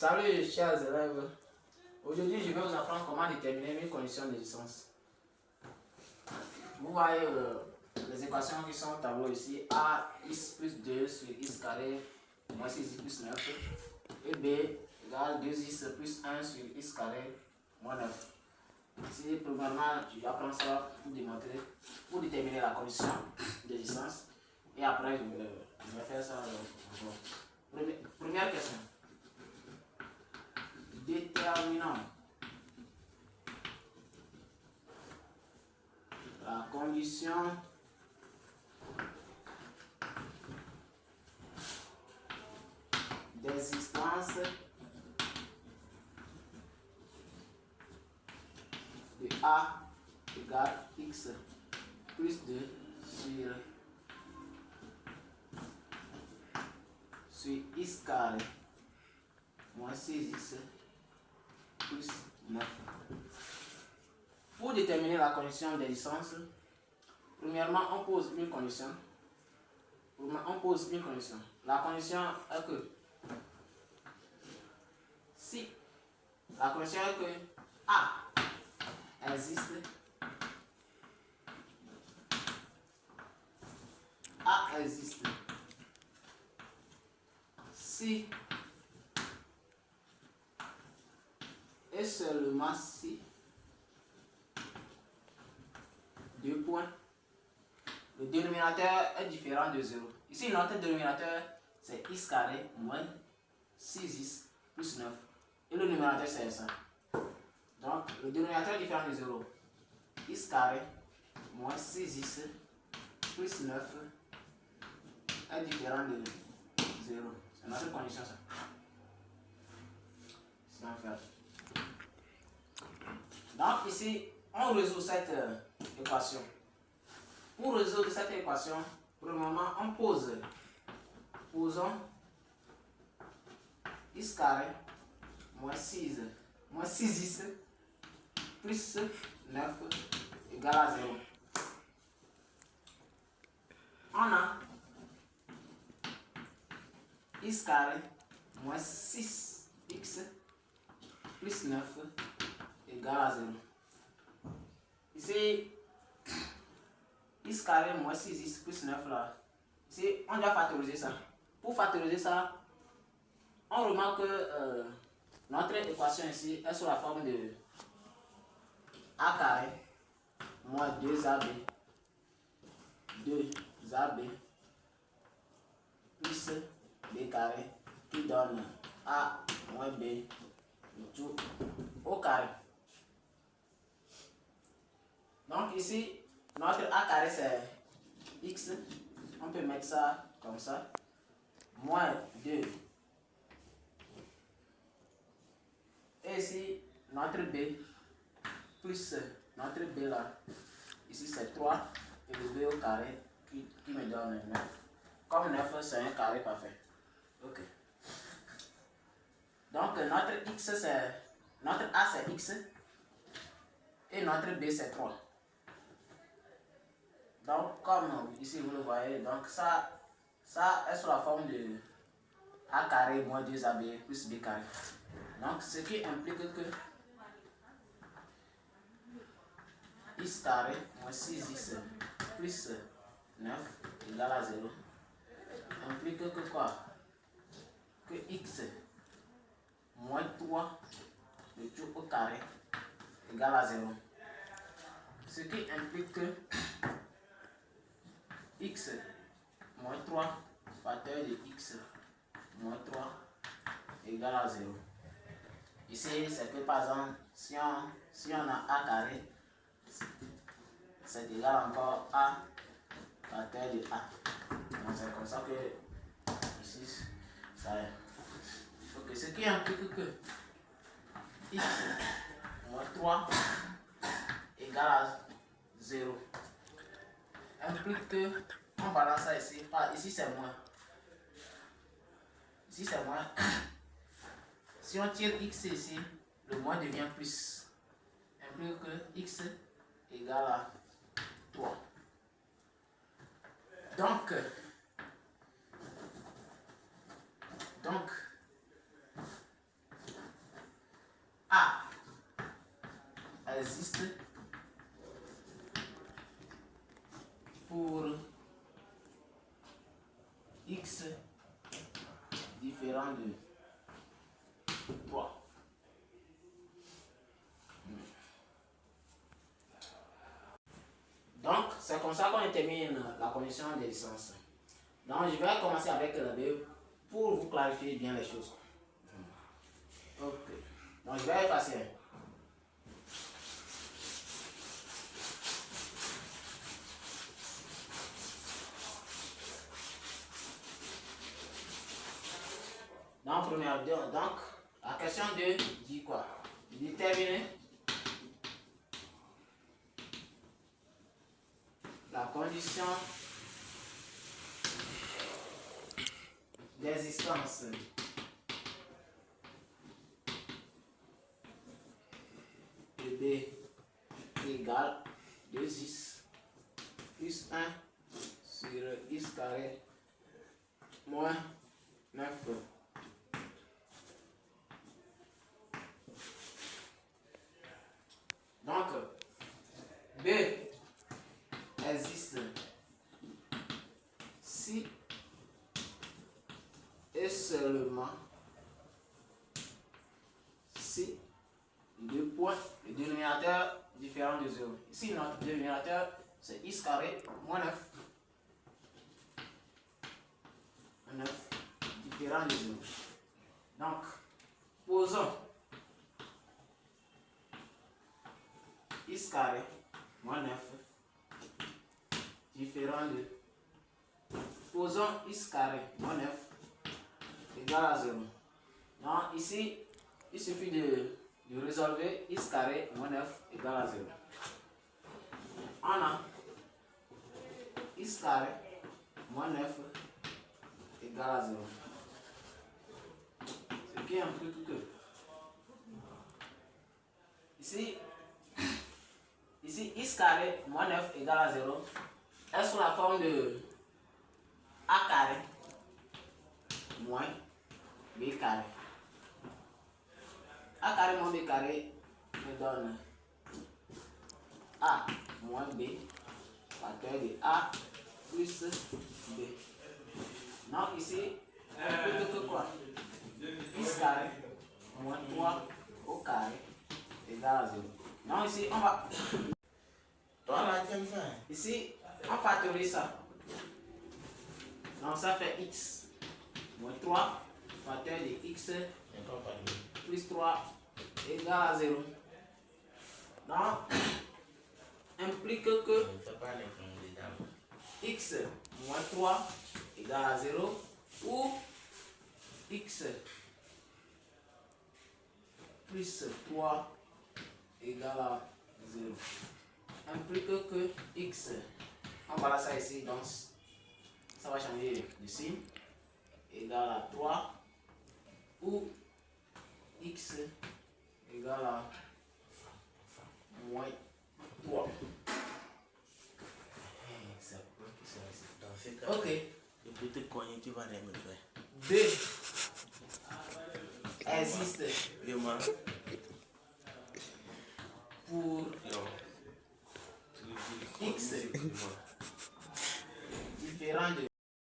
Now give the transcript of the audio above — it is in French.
Salut chers élèves, aujourd'hui je vais vous apprendre comment déterminer une condition de licence. Vous voyez les équations qui sont au tableau ici, ax plus 2 sur x carré moins 6x plus 9 et b égale 2x plus 1 sur x carré moins 9. Ici, premièrement, je vais apprendre ça pour démontrer, pour déterminer la condition de licence et après je vais faire ça encore. Première question. Déterminons la condition d'existence de A égale x plus 2 sur x carré moins 6x plus 9. Pour déterminer la condition de licence, premièrement, on pose une condition. La condition est que si la condition est que A existe, si et seulement si, deux points, le dénominateur est différent de 0. Ici, notre dénominateur, c'est x carré moins 6x plus 9. Et le numérateur, c'est ça. Donc, le dénominateur est différent de 0. X carré moins 6x plus 9 est différent de 0. C'est notre condition, ça. C'est bien fait. Donc, ici, on résout cette équation. Pour résoudre cette équation, premièrement, on posons x carré moins 6x plus 9 égale à 0. On a x carré moins 6x plus 9 égale à 0. Ici, x carré moins 6x plus 9 là, ici on doit factoriser ça. Pour factoriser ça, on remarque que notre équation ici est sous la forme de a carré moins 2ab plus b carré qui donne a moins b tout au carré. Donc ici, notre a carré c'est x, on peut mettre ça comme ça, moins 2. Et ici, notre b plus notre b là, ici c'est 3 élevé au carré qui me donne 9. Comme 9 c'est un carré parfait. Ok. Donc notre x c'est, notre a c'est x et notre b c'est 3. Donc comme ici vous le voyez, donc ça est sous la forme de a carré moins 2ab plus b carré. Donc ce qui implique que x carré moins 6x plus 9 égale à 0 implique que quoi? Que x moins 3 le tout au carré égale à 0. Ce qui implique que x moins 3 facteur de x moins 3 égale à 0. Ici, c'est que par exemple, si on a a carré, c'est égal encore a facteur de a. Donc c'est comme ça que ici, ça est. Ok, ce qui implique que x moins 3 égale à 0 implique que on balance ça ici. Ici c'est moins. Ici c'est moins. Si on tire x ici, le moins devient plus. Implique que x égale à 3. Donc, existe pour x différent de 3. Donc, c'est comme ça qu'on termine la condition de licence. Donc, je vais commencer avec la B pour vous clarifier bien les choses. Ok. Donc, je vais effacer. Donc, première, donc, la question 2 dit quoi? Déterminer la condition d'existence de B égale 2x plus 1 sur x carré moins 9. Donc, B existe si et seulement si deux points, le dénominateur différent de 0. Ici, notre dénominateur, c'est x carré moins 9. 9 différent de 0. Donc, posons x carré moins 9 différent de... Posons x carré moins 9 égale à 0. Donc, ici, il suffit de résolver x carré moins 9 égale à 0. On a x carré moins 9 égale à 0. Ce qui implique que ici x carré moins 9 égale à 0 est sous la forme de a carré moins b carré. A carré moins b carré me donne a moins b facteur de a plus b. Donc ici, on peut que quoi? X carré moins 3 au carré égale à 0. Donc ici, on va... Ici, on factorise ça. Donc ça fait x moins 3 facteur de x plus 3 égale à 0. Donc, implique que x moins 3 égale à 0 ou x plus 3 égale à 0. Implique que x, on va ça ici, donc ça va changer de signe, égale à 3 ou x égale à moins 3. Ok. Tu vas me faire. B existe pour x différent de